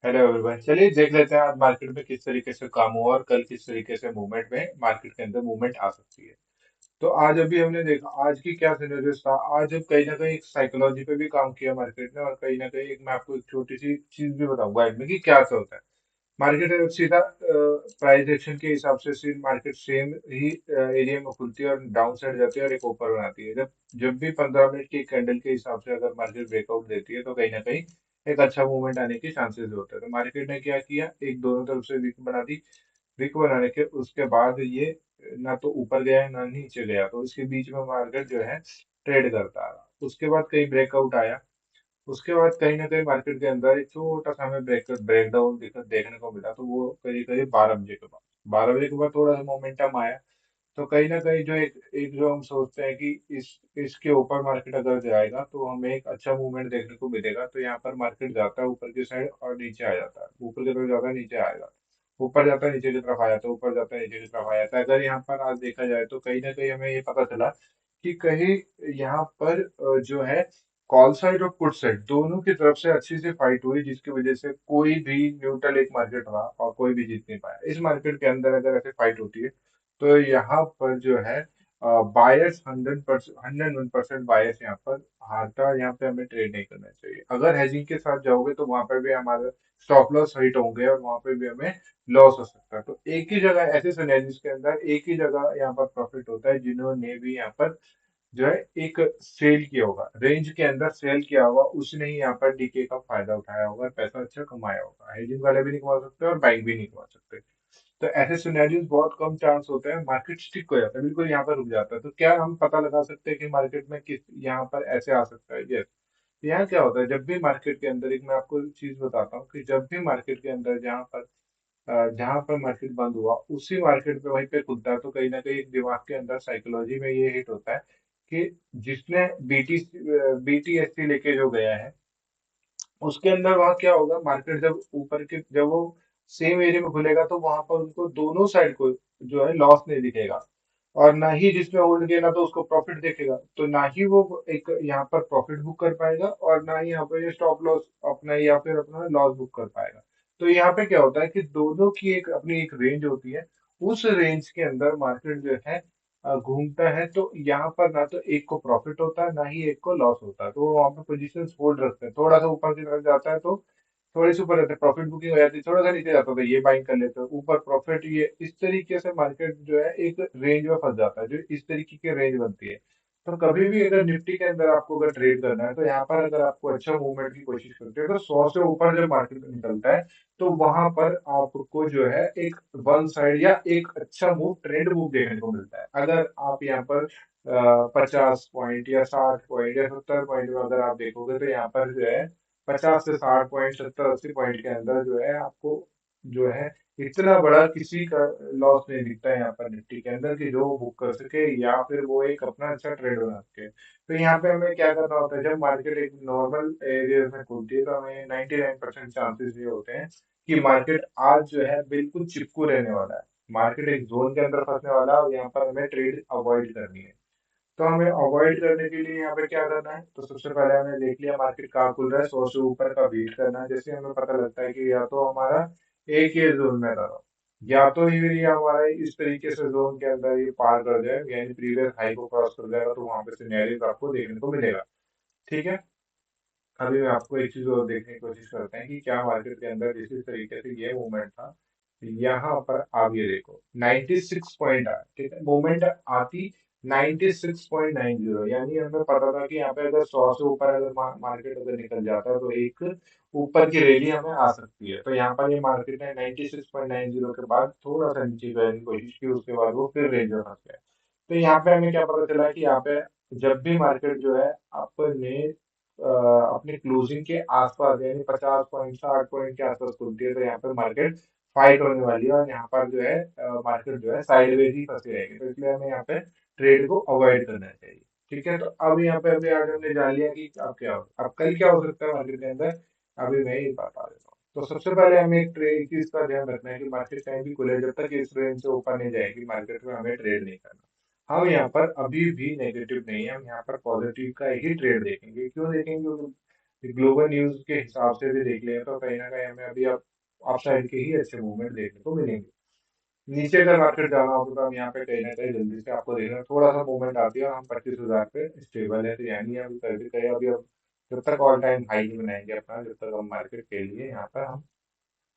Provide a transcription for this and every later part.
Hello everyone, चलिए देख लेते हैं आज मार्केट में किस तरीके से काम हुआ और कल किस तरीके से मूवमेंट में मार्केट के अंदर मूवमेंट आ सकती है। तो आज अभी हमने देखा आज की क्या सिनेरियो था। आज कहीं ना कहीं एक साइकोलॉजी पे भी काम किया मार्केट ने, और कहीं ना कहीं एक मैं आपको एक छोटी सी चीज भी बताऊंगा इसमें कि क्या होता है। मार्केट सीधा प्राइस एक्शन के हिसाब से मार्केट सेम ही एरिया में खुलती है और डाउन साइड जाती है और एक ऊपर बनाती है। जब जब भी 15 मिनट की कैंडल के हिसाब से अगर मार्केट ब्रेकआउट देती है तो कहीं ना कहीं एक अच्छा मूवमेंट आने के चांसेस होते हैं। तो मार्केट ने क्या किया, एक दोनों तरफ से विक बना दी। विक बनाने के उसके बाद ये ना तो ऊपर गया ना नीचे गया, तो इसके बीच में मार्केट जो है ट्रेड करता रहा। उसके बाद कहीं ब्रेकआउट आया। उसके बाद कहीं ना कहीं मार्केट के अंदर एक छोटा सा हमें ब्रेकडाउन देखने को मिला, तो वो करीब करीब 12 बजे के बाद। 12 बजे के बाद थोड़ा सा मोमेंटम आया। तो कहीं ना कहीं जो एक एक जो हम सोचते हैं कि इसके ऊपर मार्केट अगर जाएगा तो हमें एक अच्छा मूवमेंट देखने को मिलेगा, तो यहाँ पर मार्केट जाता है ऊपर की साइड और नीचे आ जाता है, ऊपर की तरफ जाता है नीचे आ जाता है, ऊपर जाता है नीचे की तरफ आ जाता है, ऊपर जाता है नीचे की तरफ आ जाता है। अगर यहाँ पर आज देखा जाए तो कहीं ना कहीं हमें ये पता चला कि कहीं यहाँ पर जो है कॉल साइड और पुट साइड दोनों की तरफ से अच्छी सी फाइट हुई, जिसकी वजह से कोई भी न्यूट्रल एक मार्केट रहा और कोई भी जीत नहीं पाया। इस मार्केट के अंदर अगर ऐसे फाइट होती है तो यहाँ पर जो है बायर्स 101% बायर्स यहाँ पर हारता है। यहाँ पे हमें ट्रेड नहीं करना चाहिए। अगर हेजिंग के साथ जाओगे तो वहां पर भी हमारे स्टॉप लॉस हिट होंगे और वहां पे भी हमें लॉस हो सकता है। तो एक ही जगह ऐसे सिनेरियोस के अंदर एक ही जगह यहाँ पर प्रॉफिट होता है जिन्होंने भी यहाँ पर जो है एक सेल किया होगा, रेंज के अंदर सेल किया होगा, उसने ही यहाँ पर डीके का फायदा उठाया होगा और पैसा अच्छा कमाया होगा। हेजिंग वाले भी नहीं कमा सकते और बाइंग भी नहीं कमा सकते। तो ऐसे सिनेरियोस बहुत कम चांस होते हैं, मार्केट स्टिक हो जाता है, बिल्कुल यहाँ पर रुक जाता है। तो क्या हम पता लगा सकते हैं कि मार्केट में किस यहाँ पर ऐसे आ सकता है? यस। यहाँ क्या होता है, जब भी मार्केट के अंदर एक मैं आपको चीज बताता हूँ कि जब भी मार्केट के अंदर जहां पर मार्केट बंद हुआ उसी मार्केट पे वहीं पे खुलता है, तो कहीं ना कहीं एक दिमाग के अंदर साइकोलॉजी में ये हिट होता है कि जिसने बीटीएससी लेके जो गया है उसके अंदर वहां क्या होगा, मार्केट जब ऊपर के जब वो सेम एरिया में खुलेगा तो वहां पर उनको दोनों साइड को जो है लॉस नहीं दिखेगा। और ना ही जिसमें होल्ड किया ना तो उसको प्रॉफिट दिखेगा, तो ना ही वो एक यहाँ पर प्रॉफिट बुक कर पाएगा और ना ही यहाँ पर ये स्टॉप लॉस अपना या फिर अपना लॉस बुक कर पाएगा। तो यहाँ पे क्या होता है कि दोनों की एक अपनी एक रेंज होती है। उस रेंज के अंदर मार्केट जो है घूमता है, तो यहाँ पर ना तो एक को प्रॉफिट होता है ना ही एक को लॉस होता है, तो वो वहाँ पे पोजीशन होल्ड रखते हैं। थोड़ा सा ऊपर की तरफ जाता है तो थोड़ी सी ऊपर रहते हैं, प्रॉफिट बुकिंग हो जाती है। थोड़ा सा नीचे जाता है तो ये बाइंग कर लेते हैं, ऊपर प्रॉफिट। ये इस तरीके से मार्केट जो है एक रेंज में फंस जाता है, जो इस तरीके की रेंज बनती है। तो कभी भी अगर निफ्टी के अंदर आपको अगर ट्रेड करना है तो यहाँ पर अगर आपको अच्छा मूवमेंट की कोशिश करते हैं तो 100 से ऊपर जब मार्केट निकलता है तो वहां पर आपको जो है एक वन साइड या एक अच्छा मूव ट्रेंड मूव देखने को मिलता है। अगर आप यहाँ पर 50 पॉइंट या 60 पॉइंट या 70 पॉइंट में अगर आप देखोगे तो यहाँ पर जो है 50 से 60 पॉइंट 70 80 पॉइंट के अंदर जो है आपको जो है इतना बड़ा किसी का लॉस नहीं दिखता है यहाँ पर निफ्टी के अंदर कि जो बुक कर सके या फिर वो एक अपना अच्छा ट्रेड बना सके। तो यहाँ पे हमें क्या करना होता है, जब मार्केट एक नॉर्मल एरिया में खुलती है तो हमें 99% चांसेस ये होते हैं कि मार्केट आज जो है बिल्कुल चिपकू रहने वाला है। मार्केट एक जोन के अंदर फंसने वाला है और यहाँ पर हमें ट्रेड अवॉइड करनी है। तो हमें अवॉइड करने के लिए यहाँ पे क्या करना है, तो सबसे पहले हमने देख लिया मार्केट कहाँ खुल रहा है, 100 से ऊपर का बीट करना है। जैसे हमें पता लगता है कि या तो हमारा एक ही जोन में रहा, या तो ये हमारा इस तरीके से जोन के अंदर ये पार कर जाए यानी प्रीवियस हाई को क्रॉस कर जाएगा, तो वहां पे सिनेरियोस आपको देखने को मिलेगा। ठीक है। अभी मैं आपको एक चीज और देखने की कोशिश करते हैं कि क्या मार्केट के अंदर जिस तरीके से ये मूवमेंट था, यहाँ पर आप ये देखो 96 पॉइंट आया। ठीक है, मूवमेंट आती 96.90, यानी हमें पता था कि यहाँ पे अगर 100 से ऊपर अगर मार्केट अगर निकल जाता है तो एक ऊपर की रैली हमें आ सकती है। तो यहाँ पर ये मार्केट ने 96.90 के बाद थोड़ा सा नीचे जाने की कोशिश की, उसके बाद वो फिर रेंज में फंस गया। तो यहाँ पे हमें क्या पता चला कि यहाँ पे जब भी मार्केट जो है अपने अपने क्लोजिंग के आसपास यानी 50 पॉइंट 60 पॉइंट के आसपास खुलती है, तो यहाँ पे मार्केट फाइट होने वाली है और यहाँ पर जो है मार्केट जो है साइडवेज ही फंसी रहेगी। तो इसलिए हमें यहाँ पे ट्रेड को अवॉइड करना चाहिए। ठीक है, तो अब यहाँ पे अभी आज हमने जान लिया कि अब क्या हो, अब कल क्या हो सकता है मार्केट के अंदर, अभी मैं ये बता देता हूँ। तो सबसे पहले हमें एक ट्रेड चीज का ध्यान रखना है कि मार्केट कहीं भी खुले, जब तक इस रेंज से ऊपर नहीं जाएगी मार्केट में हमें ट्रेड नहीं करना। हम यहाँ पर अभी भी नेगेटिव नहीं है, हम यहाँ पर पॉजिटिव का ही ट्रेड देखेंगे। क्यों देखेंगे? ग्लोबल न्यूज के हिसाब से भी देख लें तो कहीं ना कहीं हमें अभी अप साइड के ही अच्छे मूवमेंट देखने को मिलेंगे। नीचे अगर मार्केट जाना होगा तो हम यहाँ पे कहीं ना कहीं जल्दी से आपको देखना थोड़ा सा मूवमेंट आती है और हम 25,000 पे स्टेबल है, तो यानी अभी कभी कहीं अभी हम जब तक ऑल टाइम हाई नहीं बनाएंगे अपना, जब तक हम मार्केट के लिए यहाँ पर हम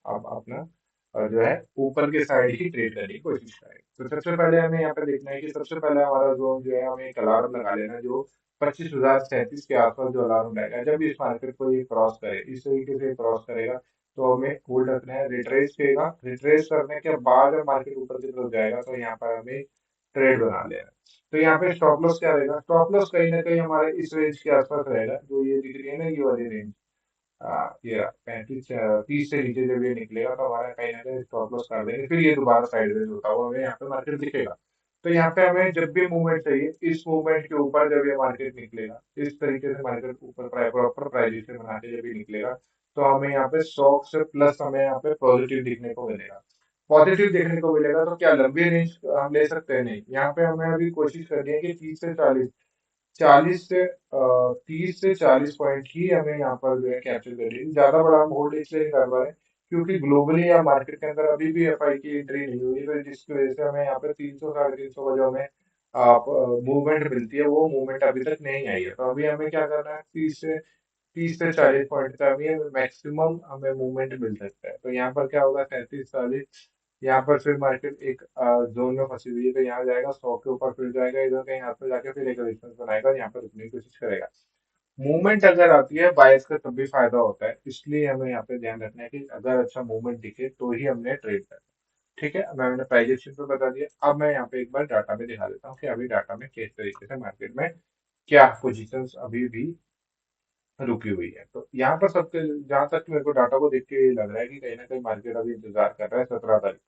अब अपना जो है ऊपर के साइड ही ट्रेड करने की कोशिश करें। तो सबसे पहले हमें यहाँ पे देखना है कि सबसे पहले हमारा जोन जो है, हमें एक अलार्म लगा लेना जो 25,037 के आसपास जो अलार्म रहेगा, जब इस मार्केट को ये क्रॉस करे, इस तरीके से क्रॉस करेगा तो हमें होल्ड रखना है। रिट्रेस करेगा, रिट्रेस करने के बाद जब मार्केट ऊपर की तरफ जाएगा तो यहाँ पर हमें ट्रेड बना लेना है। तो यहाँ पे स्टॉप लॉस क्या रहेगा, स्टॉप लॉस कहीं ना कहीं हमारे इस रेंज के आसपास रहेगा, जो ये दिख रही है ना ये वाली रेंज, ये 30 से नीचे जब ये निकलेगा तो हमारा कहीं ना कहीं स्टॉप लॉस कर देंगे, फिर ये दोबारा साइडवेज होता हुआ हमें यहाँ पे मार्केट दिखेगा। तो यहाँ पे हमें जब भी मूवमेंट चाहिए, इस मूवमेंट के ऊपर जब ये मार्केट निकलेगा, इस तरीके से मार्केट ऊपर प्रॉपर प्राइजेशन बना के जब ये निकलेगा तो हमें यहाँ पे 100 से प्लस हमें यहाँ पे पॉजिटिव दिखने को मिलेगा। पॉजिटिव देखने को मिलेगा तो क्या लंबी रेंज हम ले सकते हैं? नहीं, यहाँ पे हमें अभी कोशिश करनी है कि 30 से 40 पॉइंट ही हमें यहाँ पर जो है कैप्चर करनी है। ज्यादा बड़ा हम होल्ड इसलिए नहीं कर पा रहे क्योंकि ग्लोबली या मार्केट के अंदर अभी भी एफआई की एंट्री नहीं हुई है, तो जिसकी वजह से हमें यहाँ पे 300 350 का जो हमें मूवमेंट मिलती है वो मूवमेंट अभी तक नहीं आई है। तो अभी हमें क्या करना है, 30 से 40 पॉइंट का भी मैक्सिमम हमें मूवमेंट मिल सकता है। तो यहाँ पर क्या होगा, 37 40, यहाँ पर फिर मार्केट एक जोन में फंसी हुई है, तो यहाँ जाएगा 100 के ऊपर, फिर जाएगा इधर कहीं यहाँ पे जाके फिर एक रेजिस्टेंस बनाएगा, यहाँ पर रुकने की कोशिश करेगा। मूवमेंट अगर आती है बायर्स का तब भी फायदा होता है, इसलिए हमें यहाँ पे ध्यान रखना है कि अगर अच्छा मूवमेंट दिखे तो ही हमने ट्रेड करना है। ठीक है, मैंने प्राइस एक्शन पे बता दिया। अब मैं यहाँ पे एक बार डाटा में दिखा देता हूँ कि अभी डाटा में किस तरीके से मार्केट में क्या पोजीशंस अभी भी रुकी हुई है। तो यहाँ पर सबके, जहां तक मेरे को डाटा को देख के ये लग रहा है कि कहीं ना कहीं मार्केट अभी इंतजार कर रहा है 17 तारीख।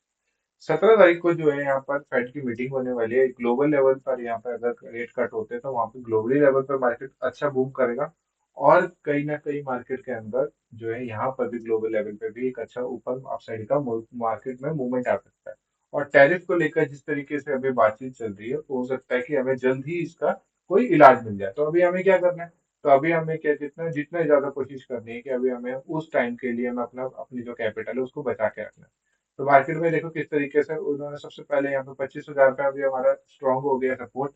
17 तारीख को जो है यहाँ पर फेड की मीटिंग होने वाली है ग्लोबल लेवल पर। यहाँ पर अगर रेट कट होते हैं तो वहाँ पे ग्लोबली लेवल पर मार्केट अच्छा बूम करेगा, और कहीं ना कहीं मार्केट के अंदर जो है यहाँ पर भी ग्लोबल लेवल पे भी एक अच्छा ऊपर अपसाइड का मार्केट में मूवमेंट आ सकता है। और टैरिफ को लेकर जिस तरीके से अभी बातचीत चल रही है, तो हो सकता है कि हमें जल्द ही इसका कोई इलाज मिल जाए। तो अभी हमें क्या करना है, तो अभी हमें क्या, जितना जितना ज्यादा कोशिश करनी है कि अभी हमें उस टाइम के लिए हमें अपना अपनी जो कैपिटल है उसको बचा के रखना है। तो मार्केट में देखो किस तरीके से उन्होंने सबसे पहले यहाँ पे 25,000 का भी हमारा स्ट्रॉन्ग हो गया सपोर्ट।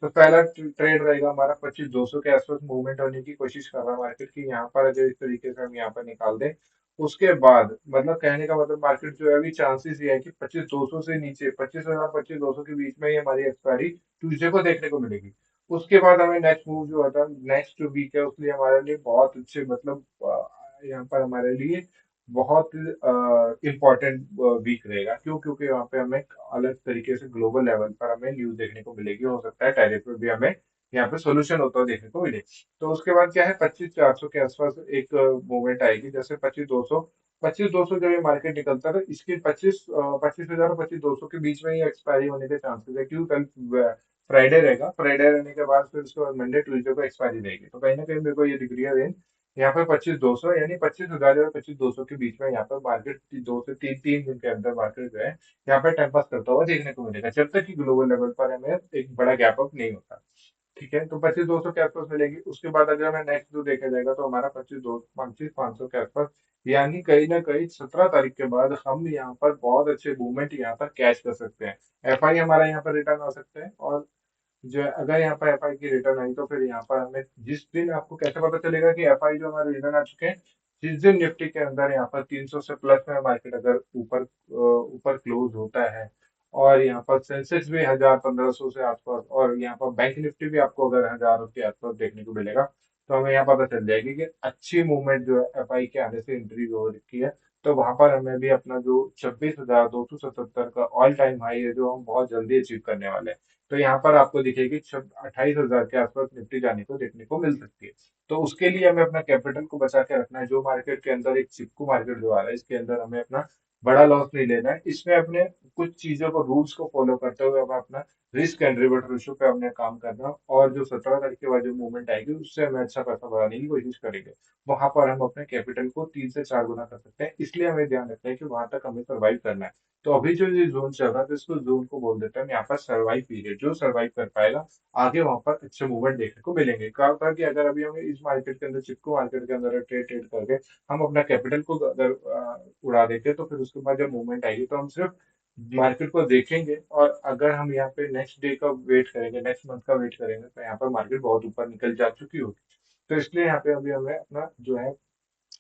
तो पहला ट्रेड रहेगा हमारा 25,200 के आसपास मूवमेंट होने की कोशिश कर रहा है मार्केट की, यहाँ पर अगर इस तरीके से हम यहाँ पर निकाल दें, उसके बाद मतलब कहने का मतलब मार्केट जो है अभी चांसेस ये है कि 25,200 से नीचे 25,000 25,200 के बीच में ही हमारी एक्सपायरी ट्यूसडे को देखने को मिलेगी। उसके बाद हमें नेक्स्ट मूव जो होता है, नेक्स्ट जो वीक है उसके लिए हमारे लिए बहुत अच्छे, मतलब यहाँ पर हमारे लिए बहुत इम्पोर्टेंट वीक रहेगा। क्यों? क्योंकि वहाँ पे हमें अलग तरीके से ग्लोबल लेवल पर हमें न्यूज देखने को मिलेगी, हो सकता है टैरिफ पे भी हमें यहाँ पे सोल्यूशन होता हुआ देखने को मिले। तो उसके बाद क्या है, 25,400 के आसपास एक मूवमेंट आएगी, जैसे 25,200 जब ये मार्केट निकलता है तो इसकी 25,000 और 25,200 के बीच में ही एक्सपायरी होने के चांसेस है। क्यों? कल फ्राइडे रहेगा, फ्राइडे रहने के बाद फिर उसके बाद मंडे ट्यूजडे को एक्सपायरी रहेगी, तो कहीं ना कहीं मेरे को ये दिख रही है रेंज यहाँ पे 25,200, यानी 25,000 और 25,200 के बीच में यहाँ पर मार्केट 2 से 3 दिन के अंदर मार्केट जो है यहाँ पे टाइम पास करता हुआ देखने को मिलेगा, जब तक कि ग्लोबल लेवल पर हमें एक बड़ा गैप अप नहीं होता। ठीक है, तो 25,200 के आसपास मिलेगी। उसके बाद अगर हमें नेक्स्ट जो देखा जाएगा तो हमारा 25,500 के आसपास, यानी कहीं ना कहीं 17 तारीख के बाद हम यहाँ पर बहुत अच्छे मूवमेंट यहाँ पर कैच कर सकते हैं। एफआई हमारा यहाँ पर रिटर्न आ सकते हैं, और जो है अगर यहाँ पर एफआई की रिटर्न आई तो फिर यहाँ पर हमें जिस दिन, आपको कैसे पता चलेगा कि एफआई जो हमारे रिटर्न आ चुके हैं, जिस दिन निफ्टी के अंदर यहाँ पर 300 से प्लस में मार्केट अगर ऊपर क्लोज होता है, और यहाँ पर सेंसेक्स भी 1,000 1500 से आसपास, और यहाँ पर बैंक निफ्टी भी आपको अगर 1,000 के आसपास देखने को मिलेगा, तो हमें यहाँ पता चल जाएगी कि अच्छी मूवमेंट जो है एफआई के आने से इंक्रीज हो रखी है। तो वहां पर हमें भी अपना जो 26,277 का ऑल टाइम हाई है, जो हम बहुत जल्दी अचीव करने वाले हैं, तो यहाँ पर आपको दिखेगी 28,000 के आसपास निफ्टी जाने को देखने को मिल सकती है। तो उसके लिए हमें अपना कैपिटल को बचा के रखना है। जो मार्केट के अंदर एक चिपकू मार्केट जो आ रहा है, इसके अंदर हमें अपना बड़ा लॉस नहीं लेना है। इसमें अपने कुछ चीजों को, रूल्स को फॉलो करते हुए हमें अपना रिस्क एंड रिवॉर्ड रेशियो पे हमने काम करना, और जो 17 तारीख के बाद जो मूवमेंट आएगी उससे हमें अच्छा पैसा बढ़ाने की कोशिश करेंगे। वहां पर हम अपने कैपिटल को 3 से 4 गुना कर सकते हैं, इसलिए हमें ध्यान रखना है कि वहां तक हमें सर्वाइव करना है। तो अभी जो ये जोन चल रहा है तो इसको जोन को बोल देते हैं हम यहाँ पर सर्वाइव पीरियड। जो सर्वाइव कर पाएगा आगे वहां पर अच्छे मूवमेंट देखने को मिलेंगे। क्या होता है कि अगर अभी हमें इस मार्केट के अंदर, चिपको मार्केट के अंदर ट्रेड ट्रेड करके हम अपना कैपिटल को अगर उड़ा देते हैं, तो फिर उसके बाद जब मूवमेंट आएगी तो हम सिर्फ मार्केट को देखेंगे, और अगर हम यहाँ पे नेक्स्ट डे का वेट करेंगे, नेक्स्ट मंथ का वेट करेंगे, तो यहाँ पर मार्केट बहुत ऊपर निकल जा चुकी होगी। तो इसलिए यहाँ पे अभी हमें अपना जो है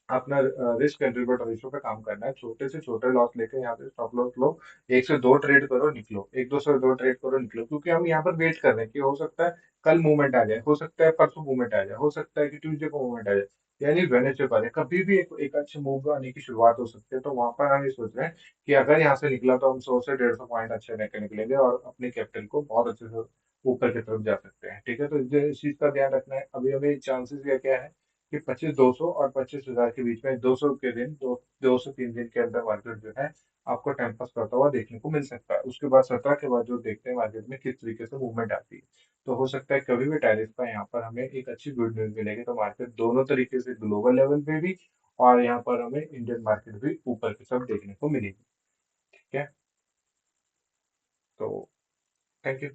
अपना रिस्क एंड रिवॉर्ड रेशियो पे काम करना है। छोटे से छोटे लॉस लेके यहाँ पे स्टॉप लॉस लो, 1 से 2 ट्रेड करो निकलो, 1 2 से 2 ट्रेड करो निकलो, क्योंकि हम यहाँ पर वेट कर रहे हैं कि हो सकता है कल मूवमेंट आ जाए, हो सकता है परसों मूवमेंट आ जाए, हो सकता है कि ट्यूसडे को मूवमेंट आ जाए, यानी वेनेसडे को आ जाए, कभी भी एक अच्छे मूव आने की शुरुआत हो सकती है। तो वहां पर हम ये सोच रहे हैं कि अगर यहाँ से निकला तो हम 100 से 150 पॉइंट अच्छे लेके निकलेंगे और अपने कैपिटल को बहुत अच्छे से ऊपर की तरफ जा सकते हैं। ठीक है, तो इस चीज का ध्यान रखना है। अभी हमें चांसेस क्या क्या है कि 25 200 और 25 हजार के बीच में 200 के दिन, 2 से 3 दिन के अंदर मार्केट जो है आपको टाइम पास करता हुआ देखने को मिल सकता है। उसके बाद 17 के बाद जो देखते हैं मार्केट में किस तरीके से मूवमेंट आती है। तो हो सकता है कभी भी टैरिफ का यहाँ पर हमें एक अच्छी गुड न्यूज मिलेगी, तो मार्केट दोनों तरीके से ग्लोबल लेवल पे भी और यहाँ पर हमें इंडियन मार्केट भी ऊपर की तरफ देखने को मिलेगी। ठीक है, तो थैंक यू।